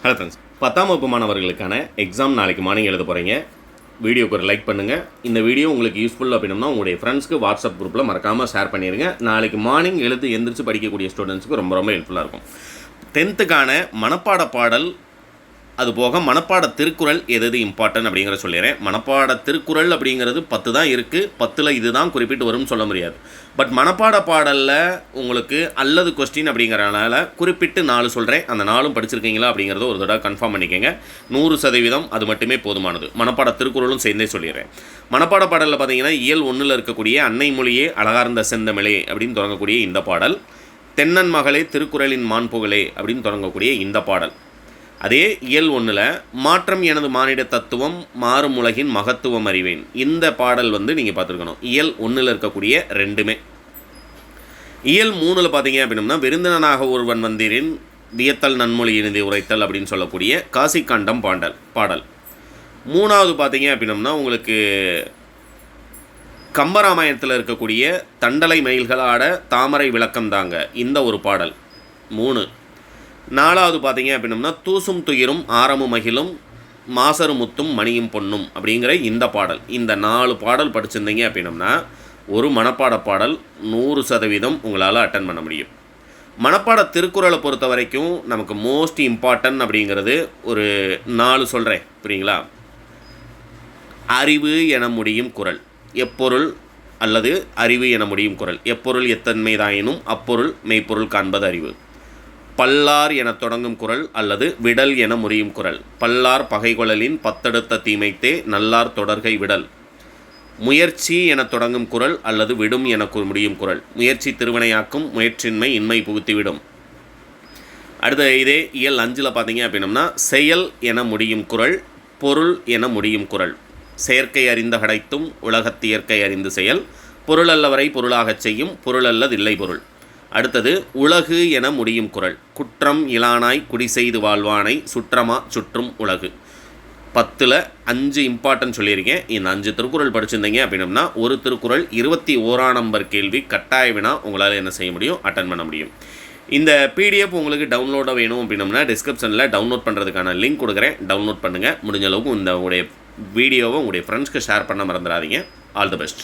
Hello friends, 10ஆம் வகுப்பு மாணவர்களுக்கான எக்ஸாம் நாளைக்கு மார்னிங் எழுத போகிறீங்க. வீடியோக்கு ஒரு லைக் பண்ணுங்கள். இந்த வீடியோ உங்களுக்கு யூஸ்ஃபுல் அப்படின்னா உங்களுடைய ஃப்ரெண்ட்ஸ்க்கு வாட்ஸ்அப் குரூப்பில் மறக்காமல் ஷேர் பண்ணிடுங்க. நாளைக்கு மார்னிங் எந்திரிச்சு படிக்கக்கூடிய ஸ்டூடெண்ட்ஸுக்கு ரொம்ப ரொம்ப ஹெல்ப்ஃபுல்லாக இருக்கும். 10th மனப்பாட பாடல், அது போக மனப்பாட திருக்குறள் எது இம்பார்ட்டன்ட் அப்படிங்கிற சொல்லிடுறேன். மனப்பாட திருக்குறள் அப்படிங்கிறது 10 தான் இருக்குது. 10ல் இது தான் குறிப்பிட்டு வரும்னு சொல்ல முடியாது. பட் மனப்பாட பாடலில் உங்களுக்கு அல்லது கொஸ்டின் அப்படிங்கிறனால குறிப்பிட்டு 4 சொல்கிறேன். அந்த 4ம் படிச்சிருக்கீங்களா அப்படிங்கிறத ஒரு தடவை கன்ஃபார்ம் பண்ணிக்கோங்க. 100% அது மட்டுமே போதுமானது. மனப்பாட திருக்குறளும் சேர்ந்தே சொல்லிடுறேன். மனப்பாட பாடலில் பார்த்தீங்கன்னா இயல் 1ல் இருக்கக்கூடிய அன்னை மொழியே அழகார்ந்த செந்தமிழே அப்படின்னு தொடங்கக்கூடிய இந்த பாடல், தென்னன் மகளே திருக்குறளின் மாண்புகளே அப்படின்னு தொடங்கக்கூடிய இந்த பாடல். அதே இயல் 1ல் மாற்றம் எனது மானிட தத்துவம் மாறும் உலகின் மகத்துவம் அறிவேன், இந்த பாடல் நீங்கள் பார்த்துருக்கணும். இயல் 1ல் இருக்கக்கூடிய ரெண்டுமே. இயல் 3ல் பார்த்தீங்க அப்படின்னா விருந்தினனாக ஒருவன் வந்தீரின் வியத்தல் நன்மொழி இணைந்து உரைத்தல் அப்படின்னு சொல்லக்கூடிய காசிக்காண்டம் பாடல். 3வது பார்த்தீங்க அப்படின்னம்னா உங்களுக்கு கம்பராமாயணத்தில் இருக்கக்கூடிய தண்டலை மயில்களாட தாமரை விளக்கம் தாங்க, இந்த ஒரு பாடல் 3. 4வது பார்த்தீங்க அப்படின்னம்னா தூசும் துயிரும் ஆரமும் மகிழும் மாசரு முத்தும் மணியும் பொன்னும் அப்படிங்கிற இந்த பாடல். இந்த 4 பாடல் படிச்சிருந்தீங்க அப்படின்னம்னா ஒரு மனப்பாட பாடல் 100% உங்களால் அட்டன் பண்ண முடியும். மனப்பாட திருக்குறளை பொறுத்த வரைக்கும் நமக்கு மோஸ்ட் இம்பார்ட்டன்ட் அப்படிங்கிறது ஒரு 4 சொல்கிறேன், புரியுங்களா? அறிவு என முடியும் குறள், எப்பொருள் அல்லது அறிவு என முடியும் குறள், எப்பொருள் எத்தன்மைதாயினும் அப்பொருள் மெய்ப்பொருள் காண்பது அறிவு. பல்லார் என தொடங்கும் குறள் அல்லது விடல் என முடியும் குறள், பல்லார் பகைகொழலின் பத்தெடுத்த தீமைத்தே நல்லார் தொடர்கை விடல். முயற்சி என தொடங்கும் குறள் அல்லது விடும் என முடியும் குறள், முயற்சி திருவினையாக்கும் முயற்சின்மை இன்மை புகுத்திவிடும். அடுத்த இதே இயல் 5ல் பார்த்தீங்க அப்படின்னம்னா செயல் என முடியும் குறள், பொருள் என முடியும் குறள், செயற்கை அறிந்த கடைத்தும் உலகத்தியற்கை அறிந்து செயல், பொருள் அல்லவரை பொருளாகச் செய்யும் பொருள் அல்லது இல்லை பொருள். அடுத்தது உலகு என முடியும் குறள், குற்றம் இலானாய் குடி செய்து வாழ்வானை சுற்றமா சுற்றும் உலகு. 10ல் 5 இம்பார்ட்டன்ட் சொல்லியிருக்கேன். இந்த 5 திருக்குறள் படிச்சிருந்தீங்க அப்படின்னம்னா ஒரு திருக்குறள் 21ஆம் நம்பர் கேள்வி கட்டாய வினா உங்களால் என்ன செய்ய முடியும், அட்டன் பண்ண முடியும். இந்த பிடிஎஃப் உங்களுக்கு டவுன்லோடாக வேணும் அப்படின்னம்னா டிஸ்கிரிப்ஷனில் டவுன்லோட் பண்ணுறதுக்கான லிங்க் கொடுக்குறேன். டவுன்லோட் பண்ணுங்கள். முடிஞ்ச அளவுக்கு இந்த உங்களுடைய வீடியோவை உங்களுடைய ஃப்ரெண்ட்ஸ்க்கு ஷேர் பண்ண மறந்துடாதீங்க. All the best.